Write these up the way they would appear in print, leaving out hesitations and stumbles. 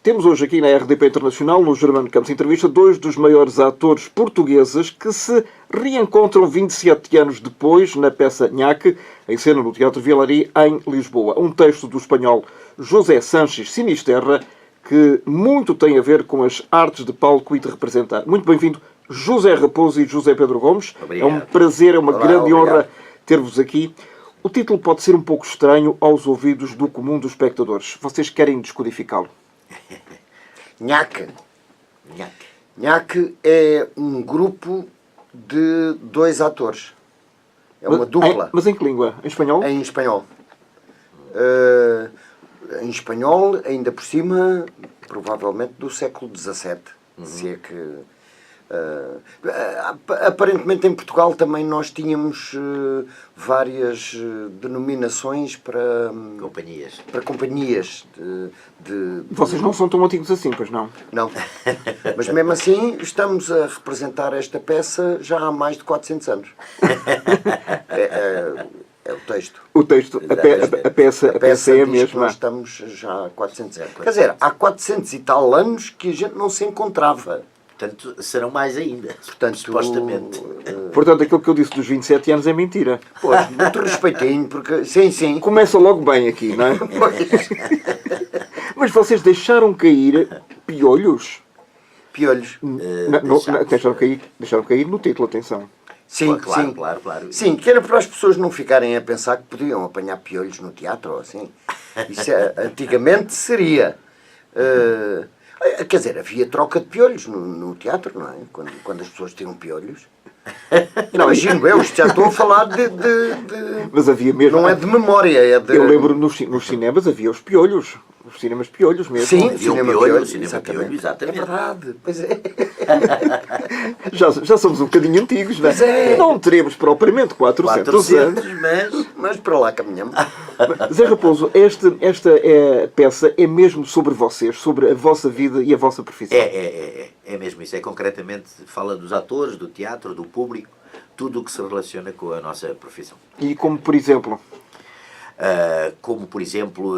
Temos hoje aqui na RDP Internacional, no Germano Campos Entrevista, dois dos maiores atores portugueses que se reencontram 27 anos depois na peça Nhaque, em cena no Teatro Vilarí, em Lisboa. Um texto do espanhol José Sanches Sinisterra, que muito tem a ver com as artes de palco e de representar. Muito bem-vindo, José Raposo e José Pedro Gomes. Obrigado. É um prazer, é uma grande obrigado. honra ter-vos aqui. O título pode ser um pouco estranho aos ouvidos do comum dos espectadores. Vocês querem descodificá-lo? Nhaque. Nhaque é um grupo de dois atores. É uma dupla. Mas em que língua? Em espanhol? Em espanhol. Em espanhol, ainda por cima, provavelmente do século XVII. Se é que... aparentemente em Portugal também nós tínhamos várias denominações para companhias de... Vocês não são tão antigos assim, pois não? Não. Mas mesmo assim estamos a representar esta peça já há mais de 400 anos. É o texto. O texto, a peça é a mesma. Nós estamos já há 400 anos. Quer dizer, há 400 e tal anos que a gente não se encontrava. Portanto, serão mais ainda, Portanto, supostamente. Portanto, aquilo que eu disse dos 27 anos é mentira. Pois, muito respeitinho, porque... Sim. Começa logo bem aqui, não é? Mas vocês deixaram cair piolhos? Piolhos. Deixaram cair no título, atenção. Sim, Claro. Sim, que era para as pessoas não ficarem a pensar que podiam apanhar piolhos no teatro ou assim. Isso antigamente seria... quer dizer, havia troca de piolhos no teatro, não é? Quando as pessoas tinham piolhos. Não, imagino eu, já estou a falar de... Mas havia mesmo... Não é de memória, é de... Eu lembro nos cinemas havia os piolhos. Os cinemas piolhos mesmo. Sim, Havia cinema piolho, exatamente. exatamente. É verdade, pois é. Já somos um bocadinho antigos, não é? Pois é. Não teremos propriamente 400 anos. Mas para lá caminhamos. Zé Raposo, esta peça é mesmo sobre vocês, sobre a vossa vida e a vossa profissão. É mesmo isso. É concretamente, fala dos atores, do teatro, do público, tudo o que se relaciona com a nossa profissão. E como, por exemplo... como, por exemplo,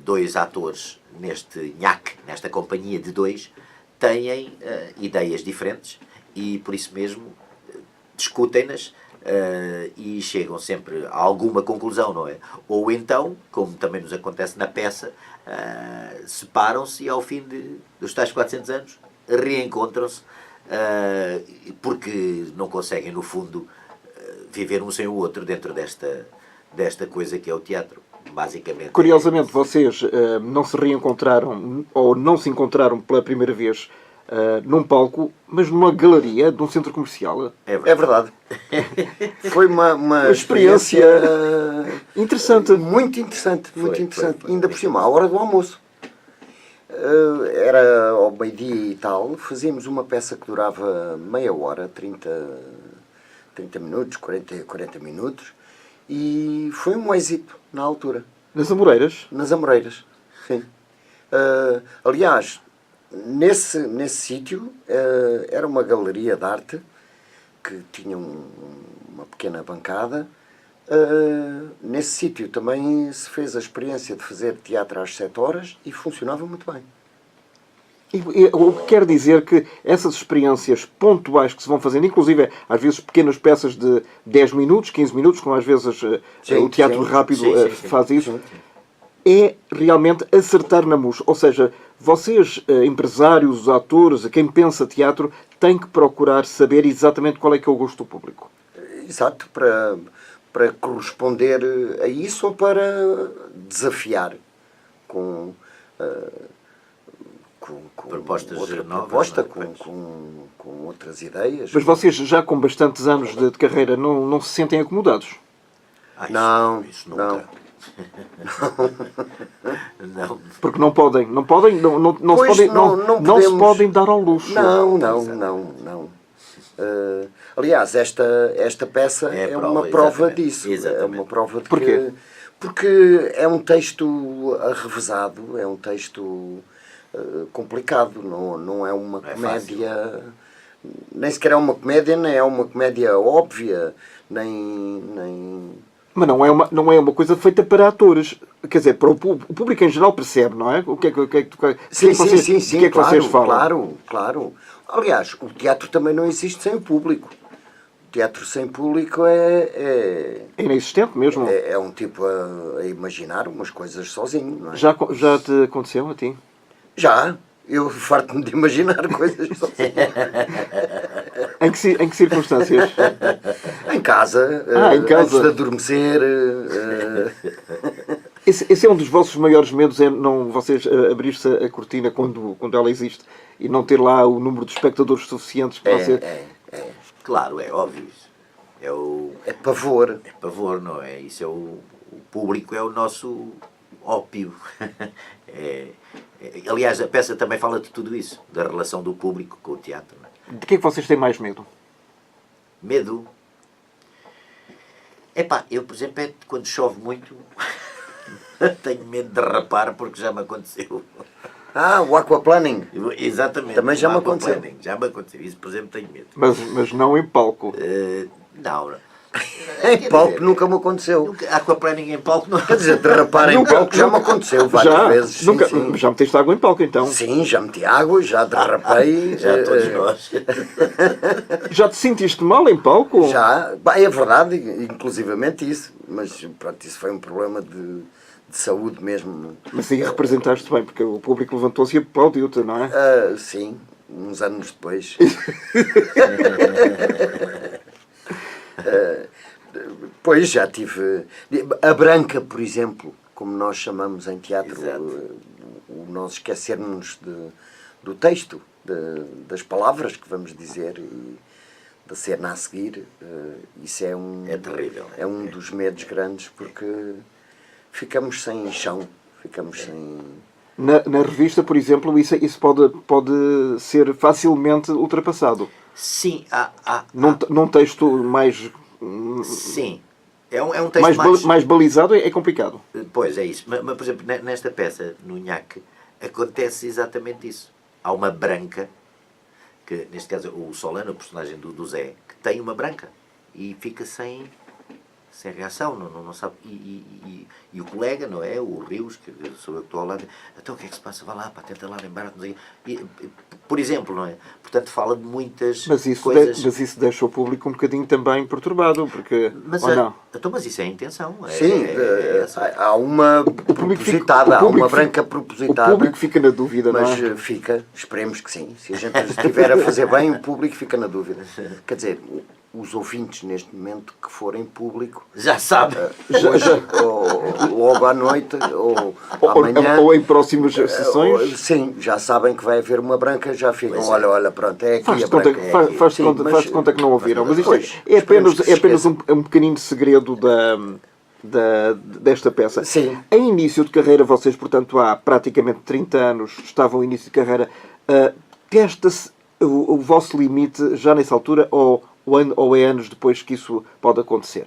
dois atores neste Nhaque, nesta companhia de dois, têm ideias diferentes e, por isso mesmo, discutem-nas e chegam sempre a alguma conclusão, não é? Ou então, como também nos acontece na peça, separam-se e, ao fim dos tais 400 anos, reencontram-se porque não conseguem, no fundo, viver um sem o outro dentro desta coisa que é o teatro, basicamente. Curiosamente, vocês não se reencontraram, ou não se encontraram pela primeira vez num palco, mas numa galeria de um centro comercial. É verdade. Foi uma experiência interessante. Muito interessante, Foi. Ainda por cima, à hora do almoço. Era ao meio-dia e tal, fazíamos uma peça que durava meia hora, 30 minutos, 40 minutos, e foi um êxito na altura. Nas Amoreiras? Nas Amoreiras, sim. Aliás, nesse sítio era uma galeria de arte que tinha uma pequena bancada. Nesse sítio também se fez a experiência de fazer teatro às 7 horas e funcionava muito bem. O que quer dizer que essas experiências pontuais que se vão fazendo, inclusive às vezes pequenas peças de 10 minutos, 15 minutos, como às vezes o teatro rápido faz isso, é realmente acertar na mousse. Ou seja, vocês, empresários, os atores, quem pensa teatro, têm que procurar saber exatamente qual é que é o gosto do público. Exato, para corresponder a isso ou para desafiar com propostas outra novas, proposta, não é? com outras ideias. Mas vocês, já com bastantes anos de carreira, não se sentem acomodados? Isso nunca. Não. Porque não se podem dar ao luxo. Não. Aliás, esta peça é uma prova disso. Exatamente. É uma prova de Porquê? que... Porque é um texto arrevesado, é um texto complicado, não é uma comédia... Nem sequer é uma comédia, nem é uma comédia óbvia, nem... Mas não é uma coisa feita para atores. quer dizer, para o público em geral percebe, não é? O que é que Sim, claro, vocês falam? Claro. Aliás, o teatro também não existe sem o público. O teatro sem público é inexistente mesmo. É um tipo a imaginar umas coisas sozinho, não é? Já te aconteceu a ti? Já. Eu farto-me de imaginar coisas sozinho. Em que circunstâncias? Em casa, em casa. antes de adormecer. Esse é um dos vossos maiores medos, é não vocês abrir-se a cortina quando ela existe e não ter lá o número de espectadores suficientes para você... Claro, é óbvio isso. É pavor. É pavor, não é? Isso é o público é o nosso ópio. Aliás, a peça também fala de tudo isso, da relação do público com o teatro. Não é? De que é que vocês têm mais medo? Medo? Eu, por exemplo, quando chove muito, tenho medo de derrapar porque já me aconteceu. O aquaplaning. Exatamente. Também já me aconteceu. Já me aconteceu. Isso, por exemplo, tenho medo. Mas não em palco. Não. Em palco nunca me aconteceu. Aquaplaning em palco não. Quer dizer, derrapar em palco já me aconteceu várias vezes. Sim. Já meteste água em palco, então? Sim, já meti água, já derrapei. Já todos nós. Já te sentiste mal em palco? Já. É verdade, inclusivamente isso. Mas pronto, isso foi um problema de saúde mesmo. Mas aí representaste bem, porque o público levantou-se e aplaudiu-te, não é? Sim, uns anos depois. Pois já tive. A branca, por exemplo, como nós chamamos em teatro, o nós esquecermos do texto, das palavras que vamos dizer e da cena a seguir, isso é terrível. É um dos medos grandes, porque ficamos sem chão, ficamos sem... Na revista, por exemplo, isso pode ser facilmente ultrapassado. Sim. Num texto mais... Sim. É um texto mais balizado é complicado. Pois, é isso. Mas, por exemplo, nesta peça, no Nhaque, acontece exatamente isso. Há uma branca, que neste caso o Solano, o personagem do Zé, que tem uma branca e fica sem reação, não sabe. E o colega, não é? O Rios, que sou eu que estou ao lado, então o que é que se passa? Vá lá, tenta lá lembrar. Por exemplo, não é? Portanto, fala de muitas coisas. Mas isso deixa o público um bocadinho também perturbado, porque... Mas isso é a intenção. Sim, há uma propositada, há uma branca propositada. O público fica na dúvida, não é? Mas fica, esperemos que sim. Se a gente estiver a fazer bem, o público fica na dúvida. Quer dizer... Os ouvintes, neste momento, que forem público... Já sabem. Ou logo à noite, ou amanhã... Ou em próximas sessões. Sim, já sabem que vai haver uma branca, já ficam, olha, pronto, é aqui a branca. Faz de conta que não ouviram. Mas isto é apenas um pequenino segredo desta peça. Sim. Em início de carreira, vocês, portanto, há praticamente 30 anos, estavam em início de carreira. Testa-se o vosso limite já nessa altura, ou é anos depois que isso pode acontecer?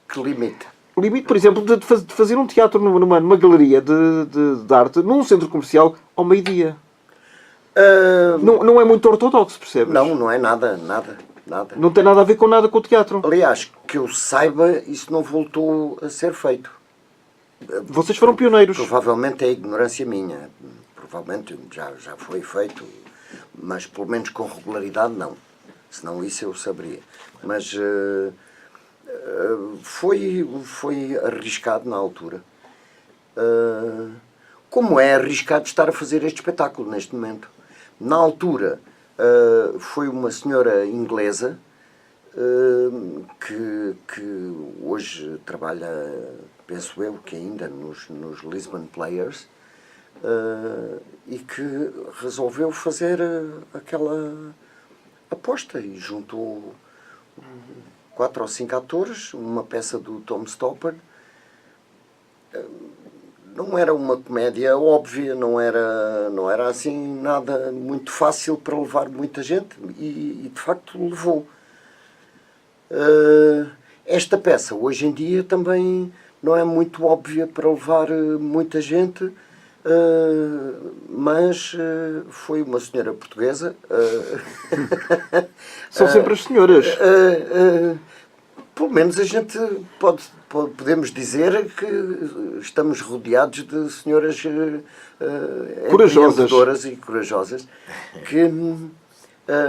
Que limite? O limite, por exemplo, de fazer um teatro numa galeria de arte, num centro comercial, ao meio-dia. Não é muito ortodoxo, percebes? Não é nada. Não tem nada a ver com o teatro. Aliás, que eu saiba, isso não voltou a ser feito. Vocês foram pioneiros. Provavelmente é ignorância minha. Provavelmente já foi feito, mas pelo menos com regularidade não. Senão isso eu saberia. Mas foi arriscado na altura. Como é arriscado estar a fazer este espetáculo neste momento. Na altura foi uma senhora inglesa que hoje trabalha, penso eu, que ainda nos Lisbon Players, e que resolveu fazer aquela aposta e juntou 4 ou 5 atores, uma peça do Tom Stoppard. Não era uma comédia óbvia, não era assim nada muito fácil para levar muita gente, e de facto levou. Esta peça hoje em dia também não é muito óbvia para levar muita gente, mas foi uma senhora portuguesa. São sempre as senhoras. Pelo menos a gente pode podemos dizer que estamos rodeados de senhoras corajosas e corajosas, que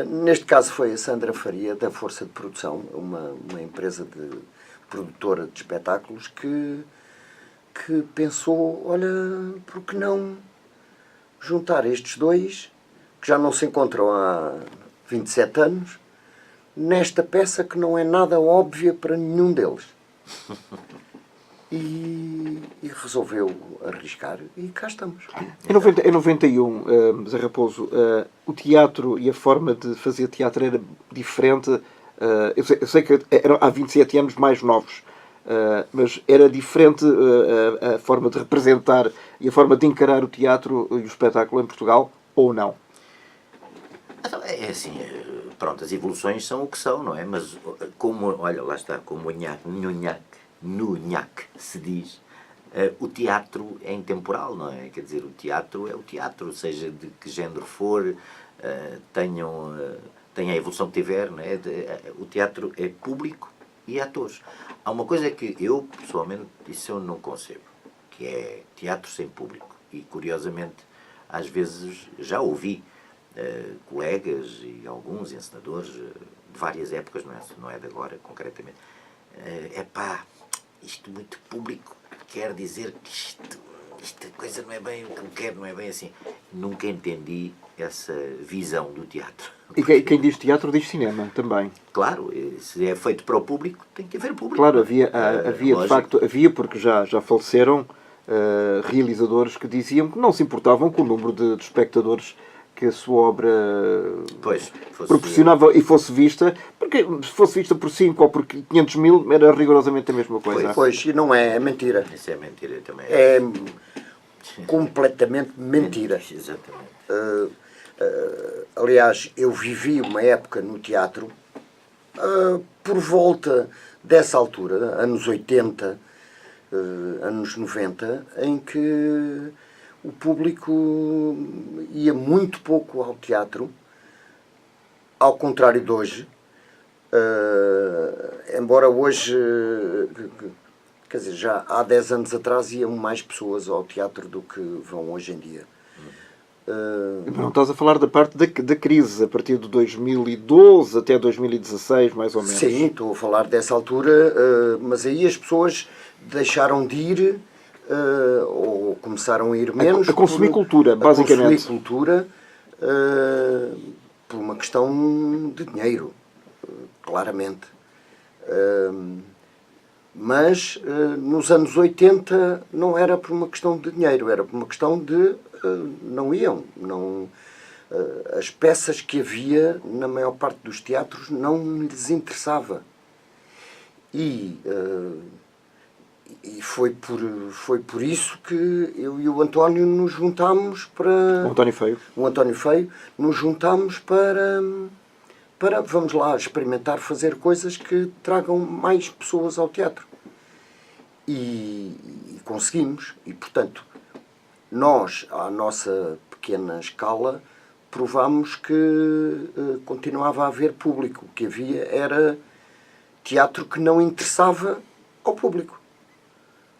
neste caso foi a Sandra Faria, da Força de Produção, uma empresa produtora de espetáculos, que pensou, olha, por que não juntar estes dois, que já não se encontram há 27 anos, nesta peça que não é nada óbvia para nenhum deles. E resolveu arriscar e cá estamos. Em 91, Zé Raposo, o teatro e a forma de fazer teatro era diferente. Eu sei que eram há 27 anos mais novos, mas era diferente a forma de representar e a forma de encarar o teatro e o espetáculo em Portugal, ou não? É assim, pronto, as evoluções são o que são, não é? Mas como, olha, lá está, como no nhaque se diz, o teatro é intemporal, não é? Quer dizer, o teatro é o teatro, seja de que género for, tenha a evolução que tiver, não é? O teatro é público e atores. Há uma coisa que eu, pessoalmente, isso eu não concebo, que é teatro sem público. E, curiosamente, às vezes já ouvi colegas e alguns encenadores de várias épocas, não é de agora, concretamente, isto muito público quer dizer que esta coisa não é bem o que eu quero, não é bem assim. Nunca entendi essa visão do teatro. E quem diz teatro diz cinema também. Claro, se é feito para o público, tem que haver público. Claro, havia de facto, porque já faleceram realizadores que diziam que não se importavam com o número de espectadores que a sua obra proporcionava e fosse vista, porque se fosse vista por 5 ou por 500 mil era rigorosamente a mesma coisa. Pois, e não é mentira. Isso é mentira também. É completamente mentira. Exatamente. Aliás, eu vivi uma época no teatro, por volta dessa altura, anos 80, anos 90, em que o público ia muito pouco ao teatro, ao contrário de hoje, embora hoje, quer dizer, já há 10 anos atrás iam mais pessoas ao teatro do que vão hoje em dia. Não estás a falar da parte da crise, a partir de 2012 até 2016, mais ou menos. Sim, estou a falar dessa altura, mas aí as pessoas deixaram de ir, ou começaram a ir menos. A consumir cultura, basicamente. A consumir cultura por uma questão de dinheiro, claramente. Mas nos anos 80 não era por uma questão de dinheiro, era por uma questão de não iam. As peças que havia na maior parte dos teatros não lhes interessava. E foi por isso que eu e o António nos juntámos para... O António Feio. Nos juntámos para vamos lá, experimentar fazer coisas que tragam mais pessoas ao teatro. E conseguimos. E, portanto, nós, à nossa pequena escala, provámos que continuava a haver público. O que havia era teatro que não interessava ao público.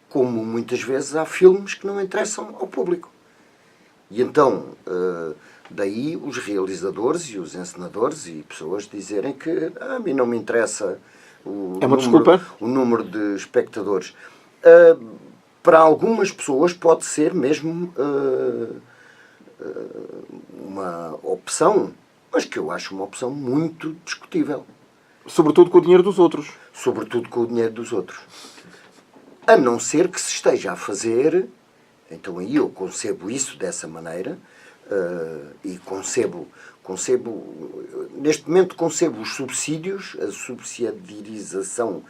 Como muitas vezes há filmes que não interessam ao público. E então, daí os realizadores e os encenadores e pessoas dizerem que a mim não me interessa o número de espectadores. Para algumas pessoas pode ser mesmo uma opção, mas que eu acho uma opção muito discutível. Sobretudo com o dinheiro dos outros. Sobretudo com o dinheiro dos outros. A não ser que se esteja a fazer, então aí eu concebo isso dessa maneira, e neste momento concebo os subsídios, a subsidiarização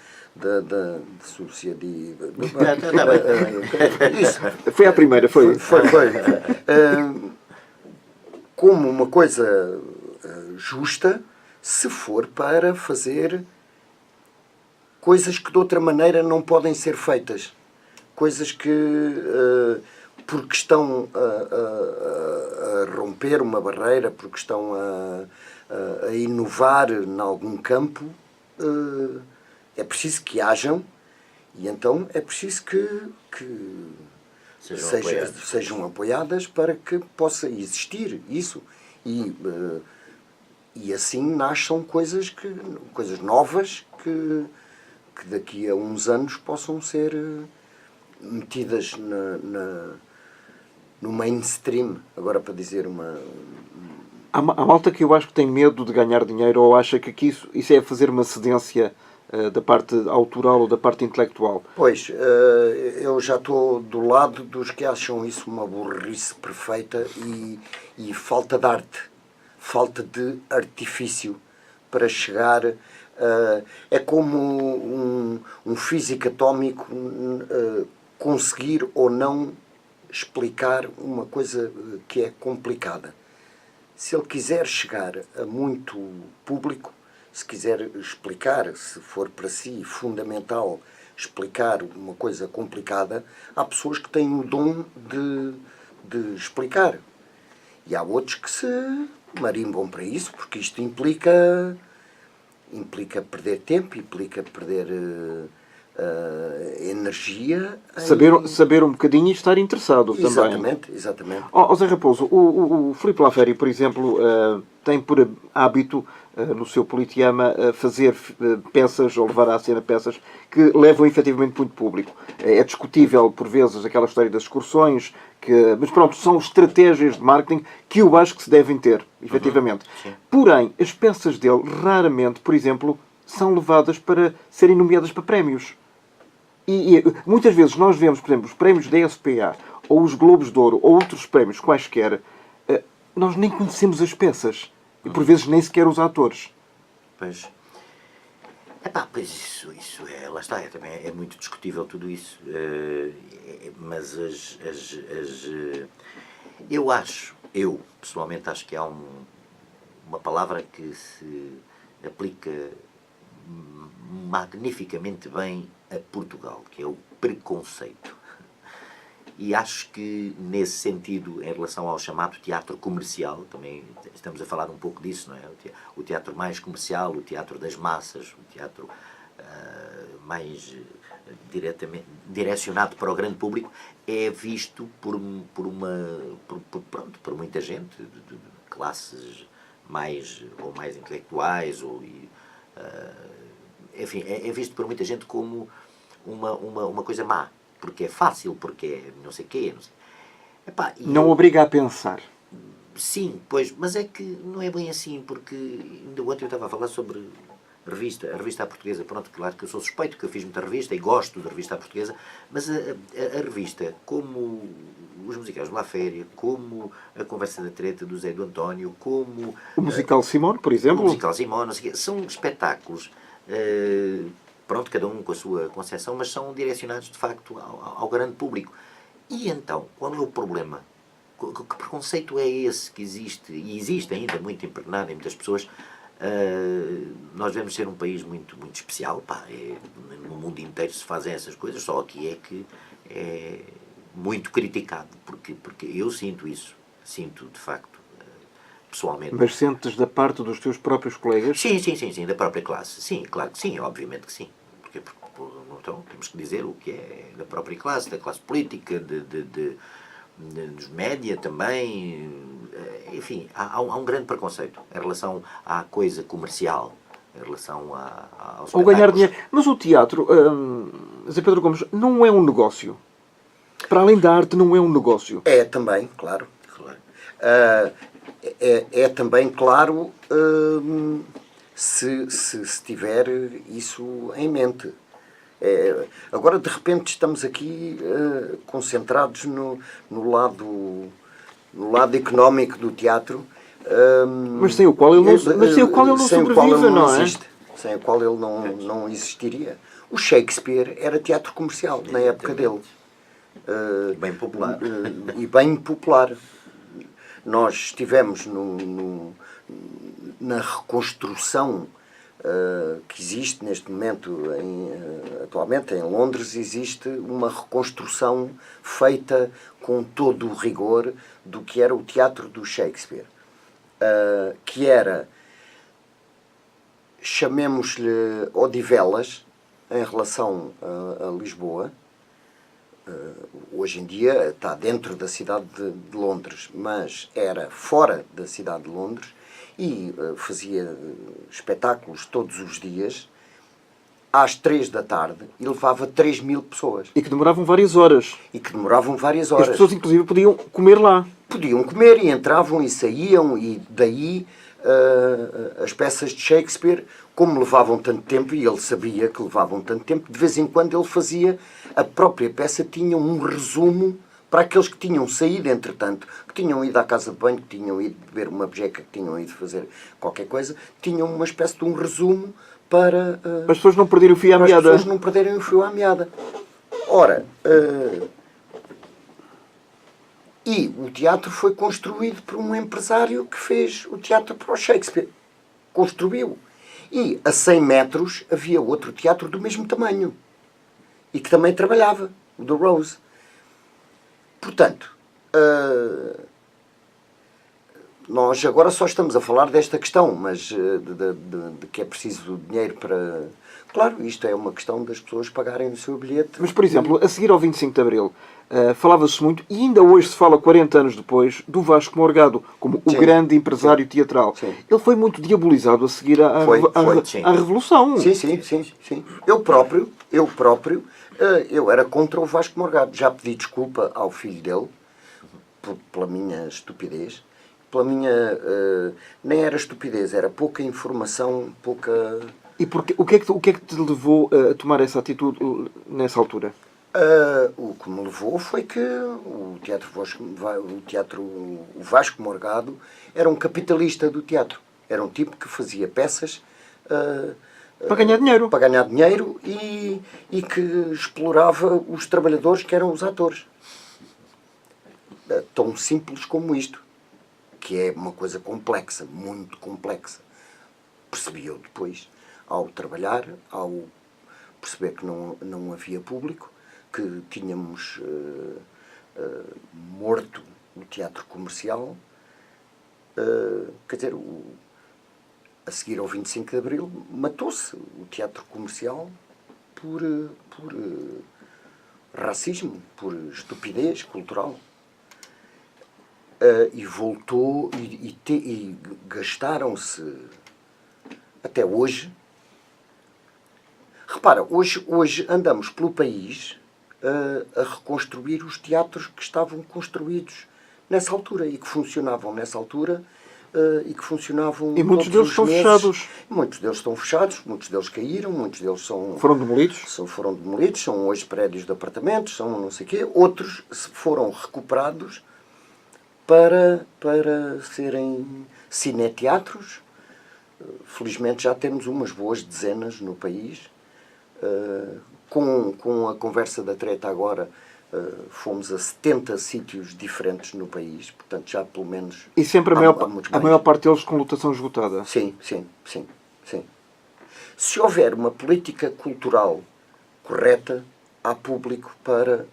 isso. Foi a primeira, foi. Como uma coisa justa, se for para fazer coisas que de outra maneira não podem ser feitas. Coisas que, porque estão a romper uma barreira, porque estão a inovar em algum campo, é preciso que hajam E então é preciso que sejam apoiadas para que possa existir isso. E assim nasçam coisas novas que daqui a uns anos possam ser metidas no mainstream, agora para dizer uma... Há malta que eu acho que tem medo de ganhar dinheiro ou acha que isso é fazer uma cedência da parte autoral ou da parte intelectual. Pois, eu já estou do lado dos que acham isso uma burrice perfeita e falta de arte, falta de artifício para chegar... é como um físico atómico conseguir ou não explicar uma coisa que é complicada. Se ele quiser chegar a muito público, se quiser explicar, se for para si fundamental explicar uma coisa complicada, há pessoas que têm o dom de explicar. E há outros que se marimbam para isso, porque isto implica perder tempo, implica perder energia. Saber um bocadinho e estar interessado também. Exatamente. Zé Raposo, o Filipe Laferi, por exemplo, tem por hábito, no seu Politeama, fazer peças, ou levar à cena peças, que levam efetivamente muito público. É discutível, por vezes, aquela história das excursões, mas pronto, são estratégias de marketing que eu acho que se devem ter, efetivamente. Porém, as peças dele, raramente, por exemplo, são levadas para serem nomeadas para prémios. E muitas vezes nós vemos, por exemplo, os prémios da SPA, ou os Globos de Ouro, ou outros prémios quaisquer, nós nem conhecemos as peças. E por vezes nem sequer os atores. Pois. Pois isso é, lá está, também é muito discutível tudo isso. Mas eu pessoalmente acho que há uma palavra que se aplica magnificamente bem a Portugal, que é o preconceito. E acho que, nesse sentido, em relação ao chamado teatro comercial, também estamos a falar um pouco disso, não é? O teatro mais comercial, o teatro das massas, o teatro mais diretamente direcionado para o grande público, é visto por muita gente de classes mais intelectuais, enfim, é visto por muita gente como uma coisa má. Porque é fácil, porque é não sei o quê. Não obriga a pensar. Sim, pois, mas é que não é bem assim, porque ainda ontem eu estava a falar sobre a revista à portuguesa. Pronto, claro que eu sou suspeito, que eu fiz muita revista e gosto da revista à portuguesa, mas a revista, como os musicais do La Féria, como a Conversa da Treta do Zé do António, como... O musical Simone, por exemplo? O musical Simone, não sei o quê, são espetáculos... pronto, cada um com a sua concepção, mas são direcionados de facto ao grande público. E então, qual é o problema? Que preconceito é esse que existe, e existe ainda muito impregnado em muitas pessoas? Nós devemos ser um país muito, muito especial, no mundo inteiro se fazem essas coisas, só aqui é que é muito criticado, porque eu sinto isso, sinto de facto, pessoalmente. Mas sentes da parte dos teus próprios colegas? Sim, da própria classe. Sim, claro que sim, obviamente que sim. Porque então temos que dizer o que é da própria classe, da classe política, dos média também. Enfim, há um grande preconceito em relação à coisa comercial, em relação aos ou ganhar dinheiro. Mas o teatro, Zé Pedro Gomes, não é um negócio. Para além da arte, não é um negócio. É também, claro. É também claro se tiver isso em mente. Agora, de repente, estamos aqui concentrados no lado económico do teatro. Mas sem o qual ele não sobrevive, não é? Sem o qual ele não existiria. O Shakespeare era teatro comercial na época dele. Bem popular. E bem popular. Nós estivemos na reconstrução que existe neste momento, atualmente em Londres, existe uma reconstrução feita com todo o rigor do que era o teatro do Shakespeare. Que era, chamemos-lhe Odivelas, em relação a Lisboa, hoje em dia está dentro da cidade de Londres, mas era fora da cidade de Londres e fazia espetáculos todos os dias, às 3 da tarde, e levava 3.000 pessoas. E que demoravam várias horas. E que demoravam várias As horas. pessoas, inclusive, podiam comer lá. Podiam comer e entravam e saíam, e daí as peças de Shakespeare, como levavam tanto tempo, e ele sabia que levavam tanto tempo, de vez em quando ele fazia, a própria peça tinha um resumo para aqueles que tinham saído, entretanto, que tinham ido à casa de banho, que tinham ido beber uma bejeca, que tinham ido fazer qualquer coisa, tinham uma espécie de um resumo para as pessoas não perderem o fio à meada. as pessoas não perderem o fio à meada. Ora, e o teatro foi construído por um empresário que fez o teatro para o Shakespeare. Construiu. E a 100 metros havia outro teatro do mesmo tamanho. E que também trabalhava, o The Rose. Portanto, nós agora só estamos a falar desta questão, mas de que é preciso dinheiro para... Claro, isto é uma questão das pessoas pagarem o seu bilhete. Mas, por exemplo, a seguir ao 25 de Abril, falava-se muito, e ainda hoje se fala, 40 anos depois, do Vasco Morgado como o grande empresário teatral. Sim. Ele foi muito diabolizado a seguir à Revolução. Sim. Eu próprio, eu era contra o Vasco Morgado. Já pedi desculpa ao filho dele pela minha estupidez. Pela minha... nem era estupidez, era pouca informação, pouca... E o que é que te levou a tomar essa atitude nessa altura? O que me levou foi que o Vasco Morgado era um capitalista do teatro. Era um tipo que fazia peças para ganhar dinheiro. Para ganhar dinheiro e que explorava os trabalhadores que eram os atores. Tão simples como isto, que é uma coisa complexa, muito complexa. Percebi eu depois, ao trabalhar, ao perceber que não havia público, que tínhamos morto o teatro comercial. Quer dizer, a seguir ao 25 de Abril, matou-se o teatro comercial por racismo, por estupidez cultural. E voltou e gastaram-se até hoje. Repara, hoje andamos pelo país a reconstruir os teatros que estavam construídos nessa altura e que funcionavam nessa altura e que funcionavam e muitos deles estão fechados. Muitos deles estão fechados, muitos deles caíram, muitos deles foram demolidos. Foram demolidos, são hoje prédios de apartamentos, são não sei o quê. Outros foram recuperados para serem cineteatros. Felizmente já temos umas boas dezenas no país. Com a conversa da treta agora, fomos a 70 sítios diferentes no país, portanto já pelo menos... E sempre a maior parte deles com lotação esgotada. Sim. Se houver uma política cultural correta, há público para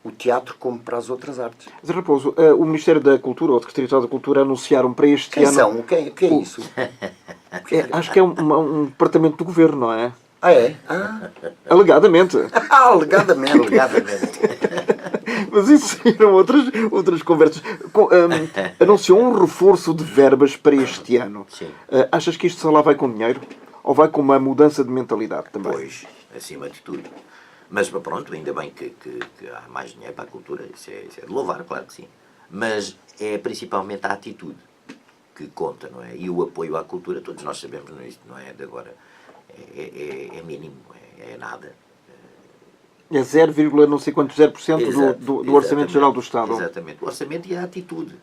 o teatro como para as outras artes. Zé Raposo, o Ministério da Cultura, ou o Secretariado da Cultura, anunciaram para este Quem ano... são? O que é isso? Acho que é um departamento do governo, não é? Ah, é? Alegadamente. Alegadamente. Mas isso saíram outras conversas. Anunciou um reforço de verbas para este ano. Sim. Achas que isto só lá vai com dinheiro? Ou vai com uma mudança de mentalidade também? Pois, acima de tudo. Mas pronto, ainda bem que há mais dinheiro para a cultura. Isso é de louvar, claro que sim. Mas é principalmente a atitude que conta, não é? E o apoio à cultura, todos nós sabemos, não é de agora. É mínimo, é nada. É 0, não sei quanto, 0% do Orçamento Geral do Estado. Exatamente. O orçamento e a atitude.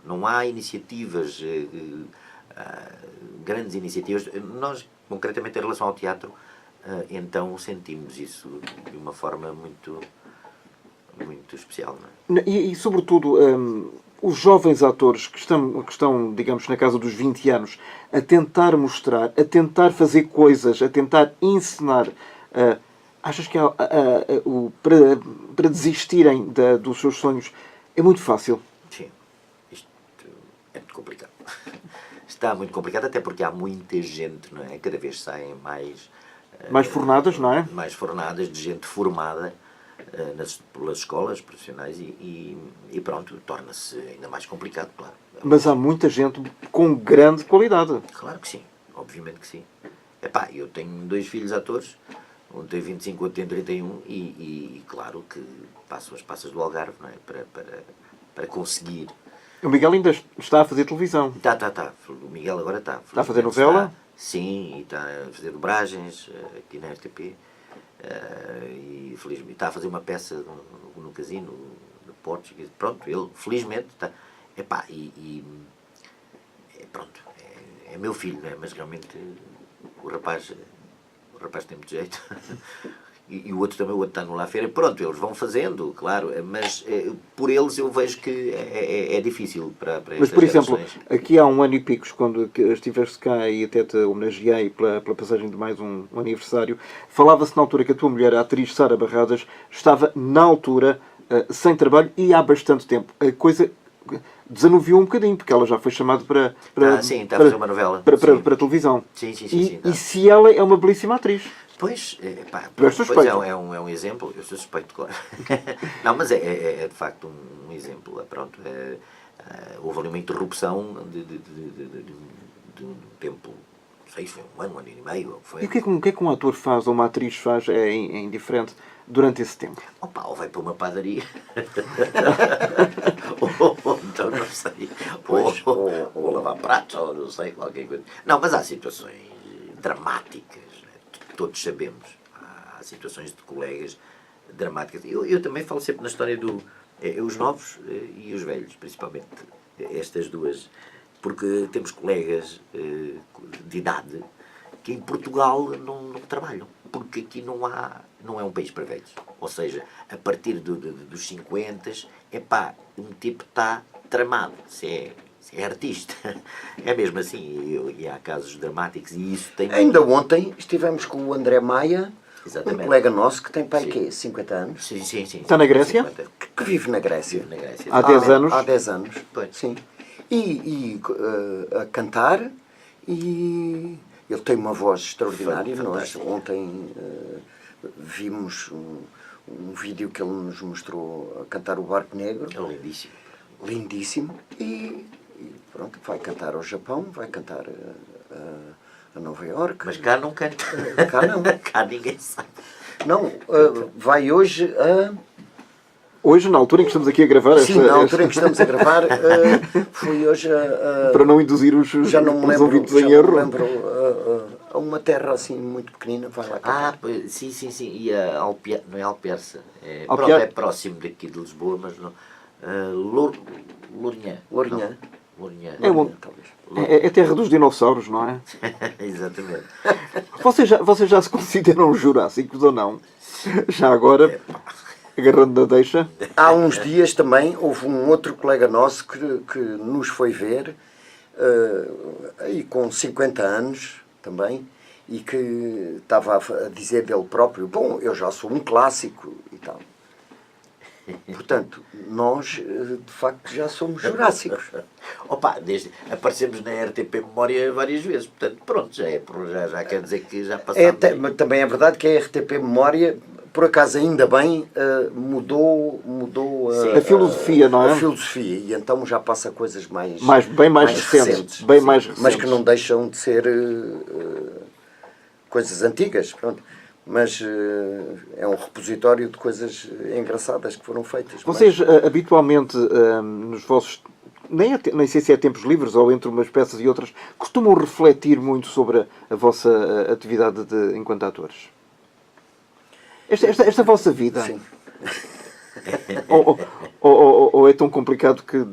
Não há iniciativas, grandes iniciativas. Nós, concretamente em relação ao teatro, então sentimos isso de uma forma muito especial. Não é? E sobretudo, os jovens atores que estão, digamos, na casa dos 20 anos, a tentar mostrar, a tentar fazer coisas, a tentar encenar, achas que para desistirem dos seus sonhos é muito fácil? Sim. Isto é muito complicado. Está muito complicado, até porque há muita gente, não é? Cada vez saem mais Mais fornadas, não é? Mais fornadas, de gente formada pelas escolas profissionais e pronto, torna-se ainda mais complicado, claro. Mas há muita gente com grande qualidade. Claro que sim, obviamente que sim. Epá, eu tenho 2 filhos atores, um tem 25, outro tem 31 e claro que passam as passas do Algarve, não é? Para conseguir. O Miguel ainda está a fazer televisão. Tá. O Miguel agora está. Está a fazer novela? Sim, e está a fazer dobragens aqui na RTP. E felizmente está a fazer uma peça no casino de Portugal. Pronto, ele felizmente está. Epá, pronto, é meu filho, não é? Mas realmente o rapaz tem muito jeito. E o outro também, o outro está no La Feira. Pronto, eles vão fazendo, claro, mas por eles eu vejo que é difícil para Mas, por exemplo, gerações. aqui há um ano e pico, quando estiveste cá e até te homenageei pela passagem de mais um aniversário, falava-se na altura que a tua mulher, a atriz Sara Barradas, estava na altura sem trabalho e há bastante tempo. A coisa desanuviou um bocadinho, porque ela já foi chamada para sim, está a fazer uma novela. Para televisão. Sim, E se ela é uma belíssima atriz? Pois, Tu és suspeito. é um exemplo, eu sou suspeito, claro. Não, mas é de facto um exemplo. Pronto, houve ali uma interrupção de um tempo, não sei se foi um ano e meio. Foi. E o que é que um ator faz ou uma atriz faz é indiferente durante esse tempo? Ou vai para uma padaria, ou então não sei, ou lavar pratos, ou não sei, qualquer coisa. Não, mas há situações dramáticas. Todos sabemos, há situações de colegas dramáticas. Eu também falo sempre na história os novos e os velhos, principalmente estas duas, porque temos colegas de idade que em Portugal não trabalham, porque aqui não é um país para velhos. Ou seja, a partir dos 50, um tipo está tramado, se é artista. É mesmo assim, e há casos dramáticos e isso tem... Ainda ontem estivemos com o André Maia, Exatamente. Um colega nosso que tem pai quê? 50 anos? Sim. Está na Grécia? 50. Que vive na Grécia. Vive na Grécia. Há 10 anos? Há 10 anos, Pois. sim. E a cantar, e ele tem uma voz extraordinária. Nós Fantástico. ontem vimos um vídeo que ele nos mostrou a cantar o Barco Negro. É lindíssimo. Lindíssimo. E pronto, vai cantar ao Japão, vai cantar a Nova Iorque. Mas cá não canta. Cá não. Cá ninguém sabe. Não, vai hoje a... Hoje, na altura em que estamos aqui a gravar... Sim, na altura em que estamos a gravar, foi hoje a... Para não induzir os ouvintes em erro. Já não me lembro, a uma terra assim muito pequenina, vai lá cantar. Pois, sim. E a não é Alperça. Alpiar? Pronto, é próximo daqui de Lisboa, mas não... Lourinhã. Lourinhã. Lourinhã. É terra dos dinossauros, não é? Exatamente. Vocês já se consideram jurássicos ou não? Já agora, agarrando na deixa. Há uns dias também houve um outro colega nosso que nos foi ver, aí com 50 anos também, e que estava a dizer dele próprio, bom, eu já sou um clássico e tal. Portanto, nós, de facto, já somos jurássicos. Aparecemos na RTP Memória várias vezes, portanto, pronto, já quer dizer que já passámos. Também é verdade que a RTP Memória, por acaso ainda bem, mudou a filosofia, não é? A filosofia, e então já passa coisas bem mais recentes. Bem mais recentes. Mas que não deixam de ser coisas antigas, pronto. Mas é um repositório de coisas engraçadas que foram feitas. Vocês habitualmente nos vossos, nem sei se é tempos livres ou entre umas peças e outras, costumam refletir muito sobre a vossa atividade enquanto atores? Esta vossa vida? Sim. ou é tão complicado que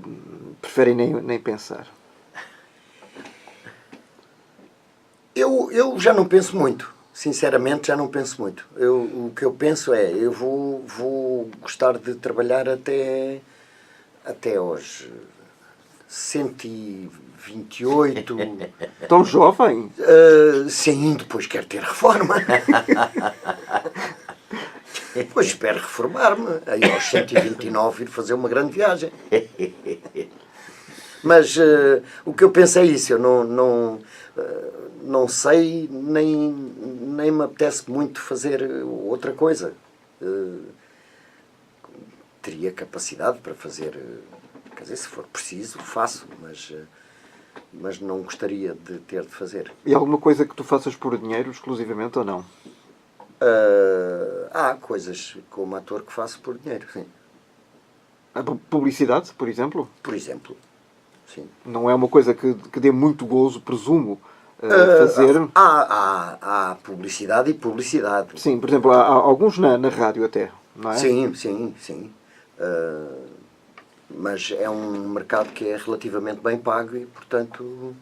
preferem nem pensar? Eu já não penso muito. Sinceramente, já não penso muito. O que eu penso é, eu vou gostar de trabalhar até aos 128. Tão jovem? Sim, depois quero ter reforma. Depois espero reformar-me. Aí aos 129 ir fazer uma grande viagem. Mas o que eu penso é isso, eu não sei, nem me apetece muito fazer outra coisa. Teria capacidade para fazer, quer dizer, se for preciso, faço, mas não gostaria de ter de fazer. E alguma coisa que tu faças por dinheiro, exclusivamente, ou não? Há coisas como ator que faço por dinheiro, sim. A publicidade, por exemplo? Por exemplo, sim. Não é uma coisa que dê muito gozo, presumo, fazer. Há publicidade e publicidade. Sim, por exemplo, há alguns na rádio até, não é? Sim. Mas é um mercado que é relativamente bem pago e, portanto,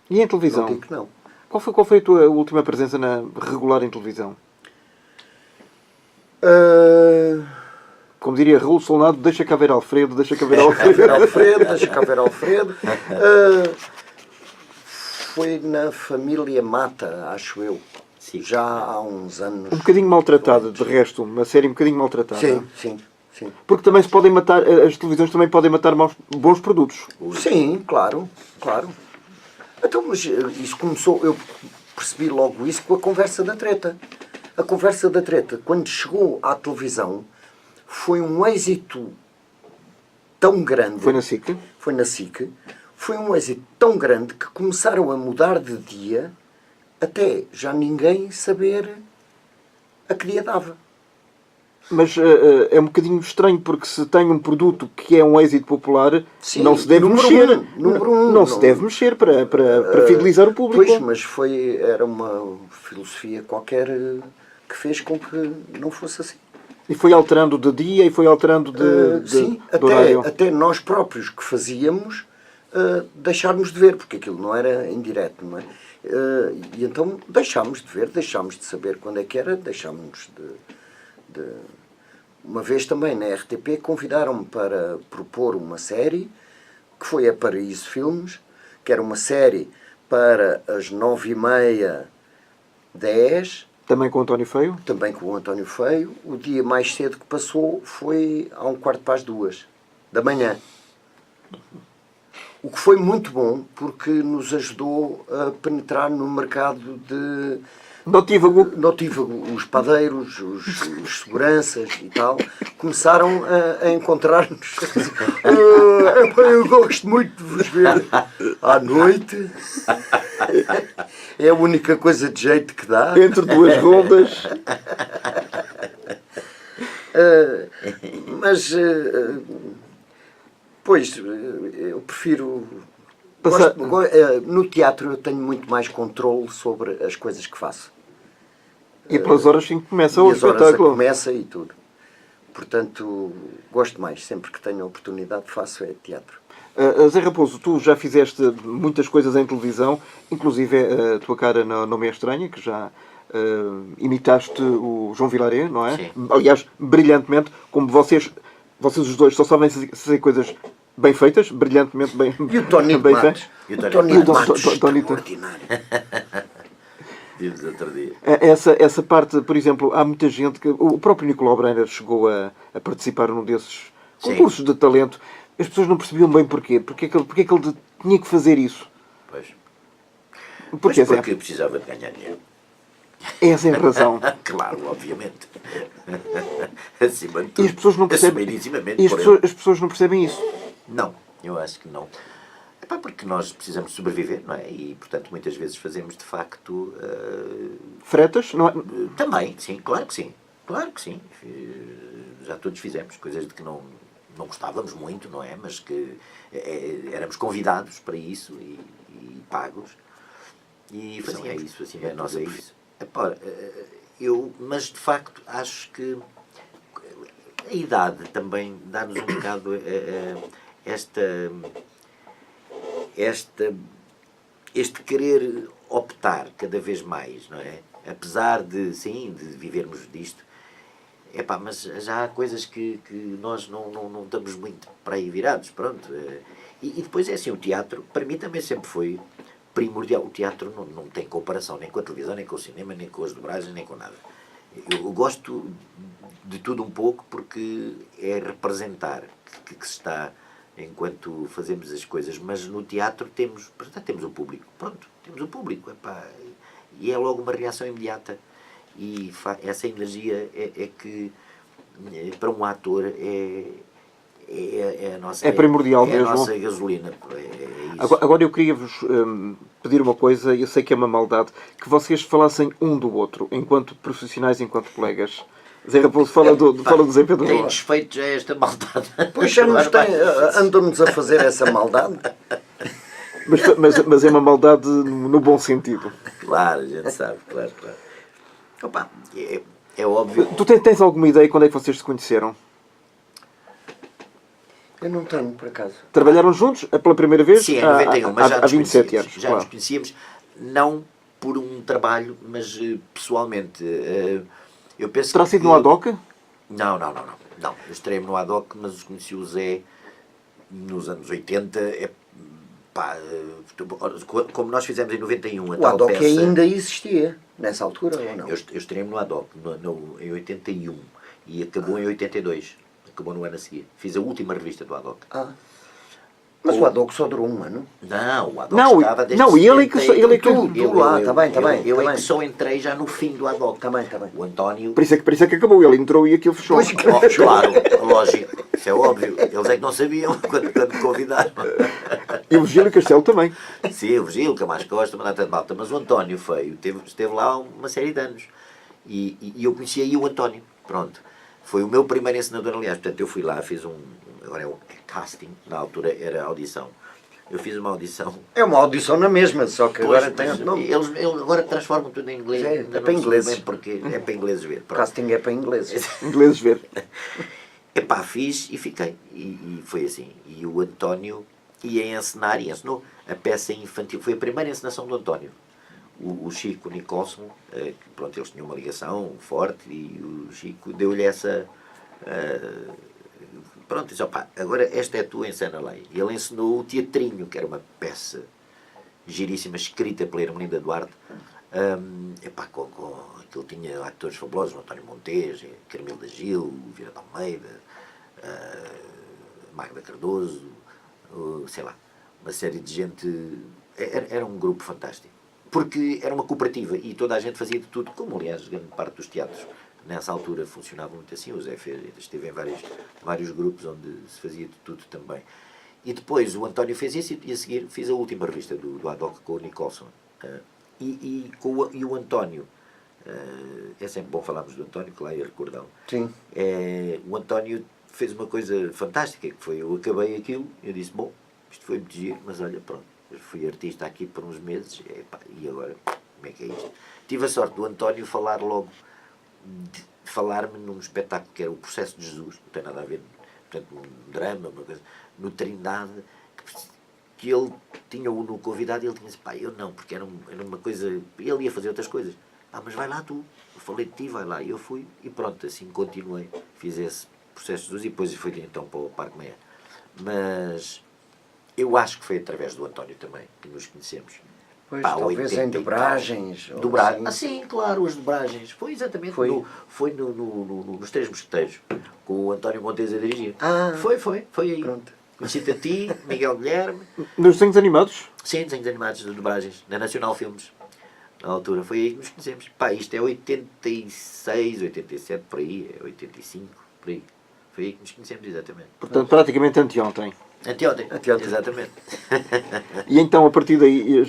E em televisão? não digo que não. Qual foi a tua última presença regular em televisão? Como diria Raul Solnado, deixa cá ver Alfredo, deixa cá ver Alfredo. Deixa cá ver Alfredo. Foi na Família Mata, acho eu. Sim. Já há uns anos. Um bocadinho maltratada, de resto, uma série um bocadinho maltratada. Sim. Porque também se podem matar, as televisões também podem matar bons produtos. Sim, claro. Então, mas isso começou, eu percebi logo isso com a Conversa da Treta. A Conversa da Treta, quando chegou à televisão, foi um êxito tão grande. Foi na SIC? Foi na SIC. Foi um êxito tão grande que começaram a mudar de dia até já ninguém saber a que dia dava. Mas é um bocadinho estranho, porque se tem um produto que é um êxito popular, Sim, não se deve mexer. Número um, não se deve mexer para fidelizar o público. Pois, mas era uma filosofia qualquer que fez com que não fosse assim. E foi alterando de dia e foi alterando sim, de horário. até nós próprios que fazíamos deixarmos de ver, porque aquilo não era em direto, não é? E então deixámos de ver, deixámos de saber quando é que era, deixámos de... Uma vez também na RTP convidaram-me para propor uma série, que foi a Paraíso Filmes, que era uma série para as 9h30, 10. Também com o António Feio? Também com o António Feio. O dia mais cedo que passou foi a 2:15 da manhã. O que foi muito bom, porque nos ajudou a penetrar no mercado de... Notívago. Os padeiros, os seguranças e tal, começaram a encontrar-nos. Eu gosto muito de vos ver à noite. É a única coisa de jeito que dá. Entre duas rondas. Mas, pois, eu prefiro... no teatro eu tenho muito mais controle sobre as coisas que faço. E pelas horas sim que começa o as horas espetáculo. começa e tudo. Portanto, gosto mais. Sempre que tenho a oportunidade faço teatro. Zé Raposo, tu já fizeste muitas coisas em televisão, inclusive a tua cara não me é estranha, que já imitaste o João Vilaré, não é? Sim. Aliás, brilhantemente, como vocês os dois só sabem fazer coisas bem feitas, brilhantemente bem feitas. E o Tonito bem Matos. E o O Tonito Tonito Matos, Tonito. extraordinário. Vimos outro dia. Essa parte, por exemplo, há muita gente que... O próprio Nicolau Breiner chegou a participar num desses concursos de talento. As pessoas não percebiam bem porquê. Porque é que ele tinha que fazer isso? Pois. Porquê, Zé? Porque precisava de ganhar dinheiro. Essa é a razão. Claro, obviamente. Acima de tudo. E as pessoas não percebem. Assumidíssimamente E por ele. as pessoas não percebem isso. Não, eu acho que não. Epá, porque nós precisamos sobreviver, não é? E, portanto, muitas vezes fazemos, de facto... Fretas, não é? Também, sim, claro que sim. Claro que sim. Já todos fizemos coisas de que não gostávamos muito, não é? Mas que éramos convidados para isso e pagos. E fazia isso, assim, nós é isso. Epá, mas, de facto, acho que a idade também dá-nos um bocado este querer optar cada vez mais, não é? Apesar de, sim, de vivermos disto, mas já há coisas que nós não estamos muito para aí virados, pronto. E depois é assim, o teatro, para mim também sempre foi primordial. O teatro não tem comparação nem com a televisão, nem com o cinema, nem com as dobragens, nem com nada. Eu gosto de tudo um pouco porque é representar que se está enquanto fazemos as coisas, mas no teatro temos o público, pronto, temos o público, epá, e é logo uma reação imediata, e essa energia é que para um ator é a nossa, é primordial é mesmo. A nossa gasolina. Isso. Agora eu queria-vos pedir uma coisa, eu sei que é uma maldade, que vocês falassem um do outro, enquanto profissionais, enquanto colegas. Zé Raposo, fala do Zé Pedro Tem Rocha. desfeito já esta maldade. Pois andam-nos a fazer essa maldade. Mas é uma maldade no bom sentido. Claro, a gente sabe, claro. Opa, é óbvio. Tu tens alguma ideia quando é que vocês se conheceram? Eu não tenho, por acaso. Trabalharam juntos pela primeira vez? Sim, em 91, mas já há 27 anos. Já nos conhecíamos, não por um trabalho, mas pessoalmente. Eu penso Terá sido no ADOC? Não. Eu estreiei-me no ADOC, mas conheci o Zé nos anos 80. Como nós fizemos em 91 a O tal ADOC peça, ainda existia, nessa altura, ou não? Eu estreiei-me no ADOC em 81 e acabou em 82. Acabou no ano a seguir. Fiz a última revista do ADOC. Mas o ADOC só durou um ano. Não, o ADOC estava desde ele é que está bem. Eu é que só entrei já no fim do ADOC. Está bem. O António... Por isso é que acabou. Ele entrou e aquilo fechou. Claro, lógico. Isso é óbvio. Eles é que não sabiam quando me convidaram. E o Virgílio Castelo também. Sim, o Virgílio, Camacho Costa, uma data de malta. Mas o António Feio esteve lá uma série de anos. E eu conheci aí o António. Pronto. Foi o meu primeiro encenador, aliás. Portanto, eu fui lá, fiz agora é casting, na altura era audição. Eu fiz uma audição. É uma audição na mesma, só que agora tem outro nome. Eles agora transformam tudo em inglês. É para ingleses. Porque é para ingleses ver. O casting é para ingleses. Ingleses ver. Epá, fiz e fiquei. E foi assim. E o António ia encenar e encenou a peça infantil. Foi a primeira encenação do António. O Chico Nicholson, pronto, eles tinham uma ligação forte e o Chico deu-lhe essa... pronto, disse, opá, agora esta é a tua, encena lá. E ele ensinou o Teatrinho, que era uma peça giríssima, escrita pela Hermelinda Duarte. Aquilo tinha atores fabulosos, o António Montes, Carmelo da Gil, Vieira de Almeida, Magda Cardoso, sei lá, uma série de gente. Era um grupo fantástico. Porque era uma cooperativa e toda a gente fazia de tudo, como aliás grande parte dos teatros nessa altura funcionavam muito assim. O Zé esteve em vários grupos onde se fazia de tudo também. E depois o António fez isso e a seguir fiz a última revista do ADOC com o Nicholson. E o António, é sempre bom falarmos do António, que lá ia recordá-lo. Sim. O António fez uma coisa fantástica, que foi, eu acabei aquilo, eu disse, bom, isto foi muito giro, mas olha, pronto, eu fui artista aqui por uns meses, e agora, como é que é isto? Tive a sorte do António falar-me num espetáculo que era o Processo de Jesus, não tem nada a ver, portanto, um drama, uma coisa, no Trindade, que ele tinha-o no convidado e ele tinha dito, eu não, porque era uma coisa, ele ia fazer outras coisas. Mas vai lá tu, eu falei de ti, vai lá, e eu fui, e pronto, assim continuei, fiz esse Processo de Jesus e depois fui então para o Parque Meia. Mas eu acho que foi através do António também que nos conhecemos. Pois, talvez em dobragens. Sim, claro, as dobragens. Foi exatamente. Foi nos Três Mosqueteiros, com o António Montes a dirigir. Foi aí. Pronto. Conheci-te a ti, Miguel Guilherme. Nos desenhos animados? Sim, desenhos animados de dobragens, na Nacional Filmes. Na altura, foi aí que nos conhecemos. Isto é 86, 87, por aí, é 85, por aí. Foi aí que nos conhecemos, exatamente. Portanto, praticamente anteontem. Anteontem. Exatamente. E então, a partir daí,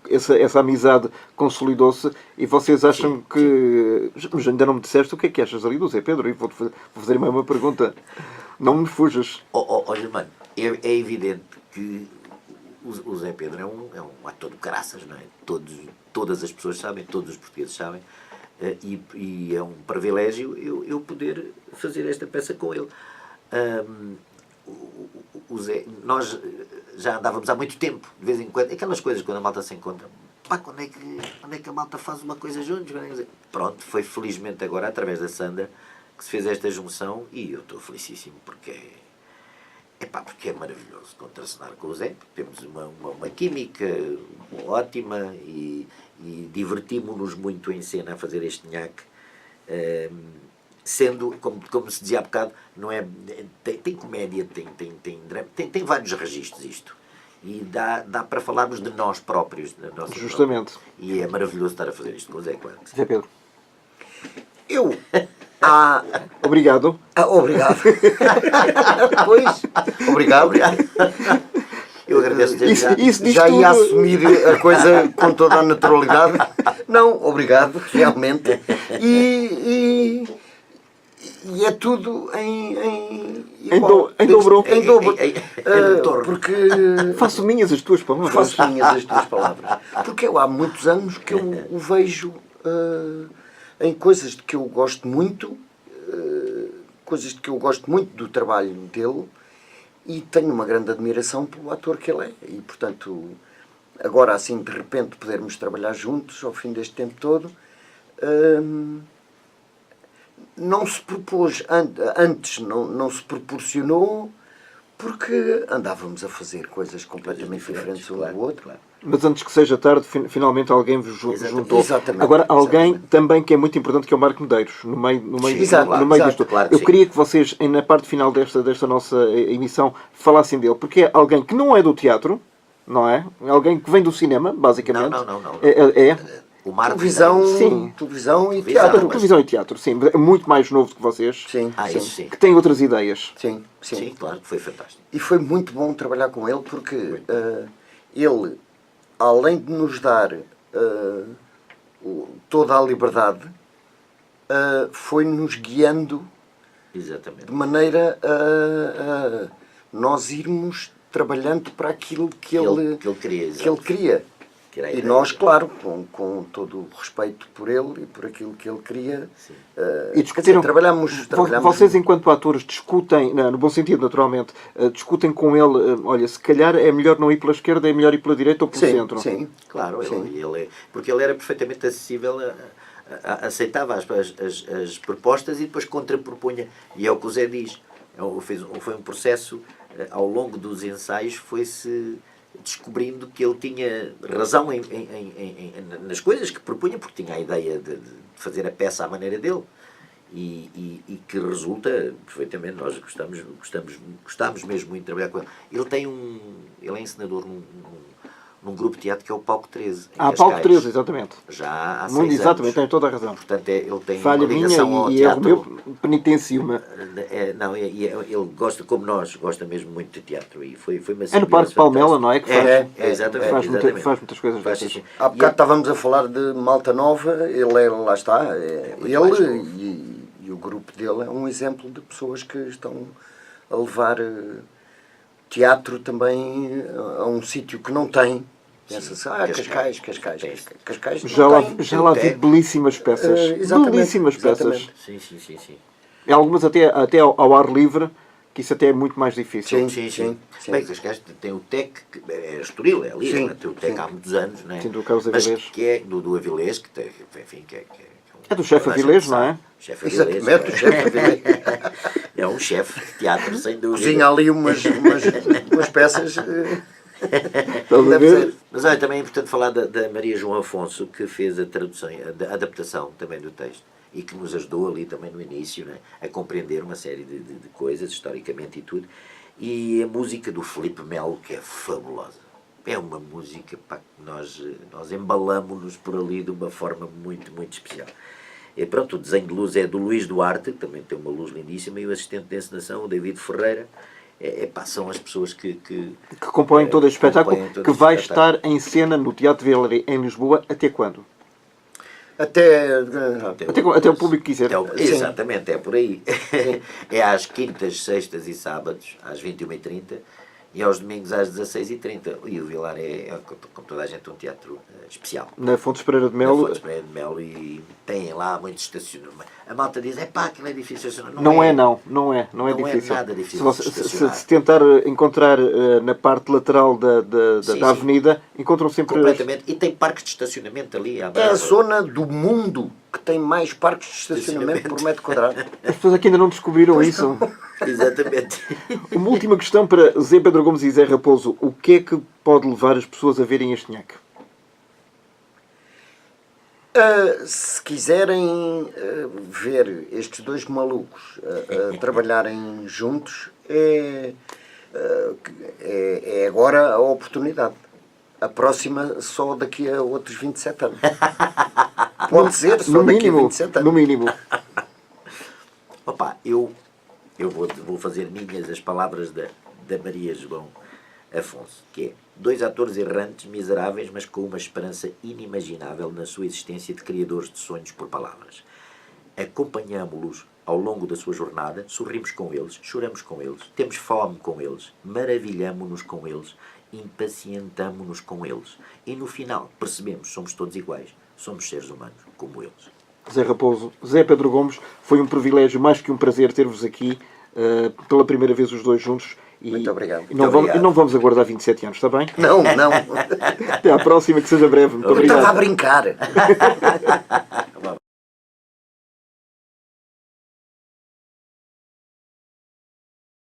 essa amizade consolidou-se e vocês acham que... Mas ainda não me disseste o que é que achas ali do Zé Pedro, e vou fazer uma pergunta. Não me fujas. Olha, mano, é evidente que o Zé Pedro é um ator de caraças, não é? Todas as pessoas sabem, todos os portugueses sabem, e é um privilégio eu poder fazer esta peça com ele. O Zé, nós já andávamos há muito tempo, de vez em quando, aquelas coisas quando a malta se encontra, quando é que a malta faz uma coisa juntos? Pronto, foi felizmente agora, através da Sandra, que se fez esta junção, e eu estou felicíssimo, porque é maravilhoso contracenar com o Zé, temos uma química ótima e divertimos-nos muito em cena a fazer este nhaque. sendo, como se dizia há bocado, não é, tem comédia, tem drama, tem vários registros isto. E dá para falarmos de nós próprios. Da nossa Justamente. Própria. E é maravilhoso estar a fazer isto com o Zé, claro. Zé Pedro. Eu... Obrigado. Obrigado. Pois, obrigado. Eu agradeço desde isso já tudo. ia assumir a coisa com toda a naturalidade. Não, obrigado, realmente. E é tudo Em dobro. Em dobro. Porque Faço minhas as tuas palavras. faço minhas as tuas palavras. Porque eu há muitos anos que eu o vejo em coisas de que eu gosto muito, do trabalho dele, e tenho uma grande admiração pelo ator que ele é. E, portanto, agora assim, de repente, podermos trabalhar juntos ao fim deste tempo todo, não se propôs, antes não se proporcionou, porque andávamos a fazer coisas completamente diferentes um do outro. Claro. Mas antes que seja tarde, finalmente alguém vos juntou. Exatamente. Agora, alguém também que é muito importante, que é o Marco Medeiros, no meio disto. Claro, eu sim. queria que vocês, na parte final desta nossa emissão, falassem dele, porque é alguém que não é do teatro, não é? É alguém que vem do cinema, basicamente. Não. É. O Marco televisão e teatro. Televisão e teatro, sim. É muito mais novo do que vocês. Sim, isso sim. Que tem outras ideias. Sim. Sim, claro, foi fantástico. E foi muito bom trabalhar com ele, porque ele, além de nos dar toda a liberdade, foi-nos guiando Exatamente. de maneira a nós irmos trabalhando para aquilo que ele queria. E nós, claro, com todo o respeito por ele e por aquilo que ele queria, E discutiram, trabalhamos. Vocês, enquanto atores, discutem, no bom sentido, naturalmente, discutem com ele, olha, se calhar é melhor não ir pela esquerda, é melhor ir pela direita ou pelo centro. Sim, claro, sim. Porque ele era perfeitamente acessível, aceitava as propostas e depois contrapropunha. E é o que o Zé diz. Foi um processo, ao longo dos ensaios, foi-se descobrindo que ele tinha razão nas coisas que propunha, porque tinha a ideia de fazer a peça à maneira dele, e que resulta perfeitamente. Nós gostamos mesmo muito de trabalhar com ele. Ele é encenador num grupo de teatro que é o Palco 13. Palco 13, exatamente. Já há 6 Muito, exatamente, anos. tem toda a razão. Portanto, ele tem Falha uma ligação minha ao e teatro. erro meu, penitencio-me. Ele gosta, como nós, gosta mesmo muito de teatro. E foi uma É no Parque Palmela, não é? Que faz, exatamente. faz muitas coisas dessas. Há bocado estávamos a falar de Malta Nova, lá está. Ele e o grupo dele é um exemplo de pessoas que estão a levar teatro também a um sítio que não tem. Pensa-se, Cascais. Já lá vi belíssimas peças. Belíssimas peças. Sim. E algumas até ao ar livre, que isso até é muito mais difícil. Sim. Bem, Cascais tem o TEC, que é Estoril, é ali, Sim, tem o TEC há muitos anos, não é? Sim, do Carlos Mas Avilés. que é do Avilés, que tem, enfim, É do chefe Avilés, não é? Chefe Avilés. Exatamente, o chefe Avilés. É um chefe de teatro, sem dúvida. Cozinha ali umas peças. Deve ser. Mas olha, também é importante falar da Maria João Afonso, que fez a tradução, a adaptação também do texto, e que nos ajudou ali também no início, né, a compreender uma série de coisas, historicamente e tudo. E a música do Filipe Melo, que é fabulosa. É uma música, pá, que nós embalamos-nos por ali de uma forma muito, muito especial. E pronto, o desenho de luz é do Luís Duarte, que também tem uma luz lindíssima, e o assistente de encenação, o David Ferreira. São as pessoas que compõem todo este espetáculo, que vai espetáculo. estar em cena no Teatro Vilaria em Lisboa até quando? Até o público quiser. Exatamente, é por aí. É às quintas, sextas e sábados, às 21h30, e aos domingos às 16h30. E o Vilar é, como toda a gente, um teatro especial. Na Fontes Pereira de Melo. E tem lá muito estacionamento. A malta diz, aquilo é difícil estacionar. Não é difícil. É nada difícil. Se tentar encontrar na parte lateral da avenida, encontram sempre... Completamente. E tem parques de estacionamento ali. É a zona do mundo que tem mais parques de estacionamento por metro quadrado. As pessoas aqui ainda não descobriram isso. Exatamente. Uma última questão para Zé Pedro Gomes e Zé Raposo. O que é que pode levar as pessoas a verem este nhaque? Se quiserem ver estes dois malucos trabalharem juntos, é agora a oportunidade. A próxima só daqui a outros 27 anos. Pode ser só daqui a 27 anos. No mínimo. Opa, eu vou fazer minhas as palavras da Maria João Afonso, que é: dois atores errantes, miseráveis, mas com uma esperança inimaginável na sua existência de criadores de sonhos por palavras. Acompanhámo-los ao longo da sua jornada, sorrimos com eles, choramos com eles, temos fome com eles, maravilhamo-nos com eles, impacientamo-nos com eles. E no final percebemos que somos todos iguais, somos seres humanos como eles. Zé Raposo, Zé Pedro Gomes, foi um privilégio, mais que um prazer ter-vos aqui pela primeira vez os dois juntos. E muito obrigado. Não vamos aguardar 27 anos, está bem? Não. Até à próxima, que seja breve. Muito obrigado. Eu estava a brincar.